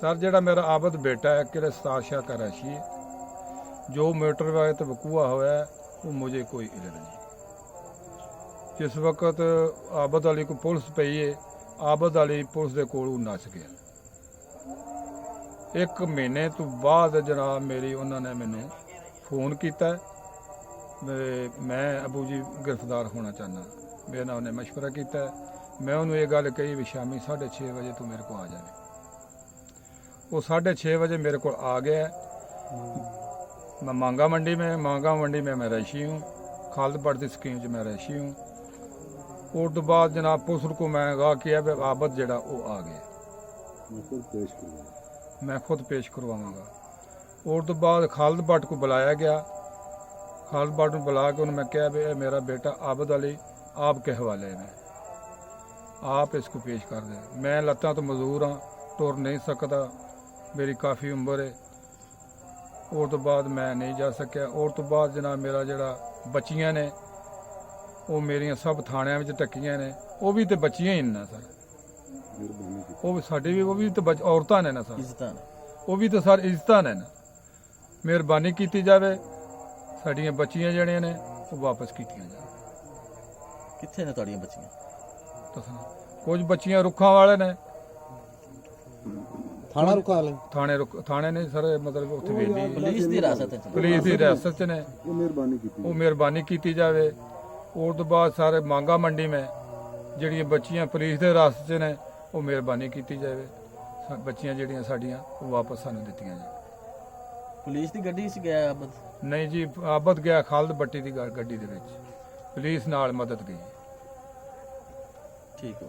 Sir ਜਿਹੜਾ मेरा आबद बेटा है कि शाह कराची है, जो मोटरवे तो वकूआ होया है वो मुझे कोई इल्म नहीं। जिस वक्त आबद अली को पुलिस पई है, आबद अली पुलिस के कोल नस गया। 1 महीने तो बाद जनाब मेरी उन्होंने मैनू फोन किया, मैं अबू जी गिरफ्तार होना चाहना। मेरे नाल उन्हें मशवरा किया, मैं उन्होंने ये गल कही भी शामी 6:30 बजे तू मेरे को आ जाए। वो 6:30 बजे मेरे को आ गया। मैं मांगा मंडी में मैं रशी हूँ, खालिद भट्ट की स्कीम में मैं रशी हूँ। और तो बाद जनाब पुलिस को मैं आगाह किया भी आबद जड़ा वो आ गया, मैं खुद पेश करवावांगा। और तो बाद खालिद भट्ट को बुलाया गया। खालिद भट्ट को बुला के उन्होंने मैं कहा भी मेरा बेटा आबद अली आपके हवाले में, आप इसको पेश कर दें। मैं लत्तां तो मजदूर हाँ, तुर नहीं सकता, मेरी काफ़ी उम्र है। और तो बाद मैं नहीं जा सकिया। और तो बाद जनाब मेरा जड़ा बच्चियां ने वो मेरिया सब थाणियां में टक्कियां ने, वो भी तो बच्चियां ही ना सर, वो भी साडी भी वो भी तो औरतां ने ना सर, वो भी तो सर इज्जतां ने ना। मेहरबानी की जाए, साडियां बच्चियां जड़ियां ने वो वापस कीतियां जाए। कित्थे ने तुहाडियां बच्चियां? कुछ बच्चियां रुखा वाले ने, थाना रुका वाले थाने ने सर, मतलब उत्थे वेली पुलिस दी हिरासत च? पुलिस की हिरासत च ने, वो मेहरबानी की जाए। और तो बाद सारे मांगा मंडी में जड़ियाँ बच्चियां पुलिस के हिरासत च ने, वो मेहरबानी की जाए, बच्चियां जड़ियां साडियां वो वापस सानू दित्तियां जाए। पुलिस दी गड्डी च गया आबद? नहीं जी, आबद गया खालिद भट्टी की गड्डी दे विच, पुलिस नाल मदद गई। ठीक हो।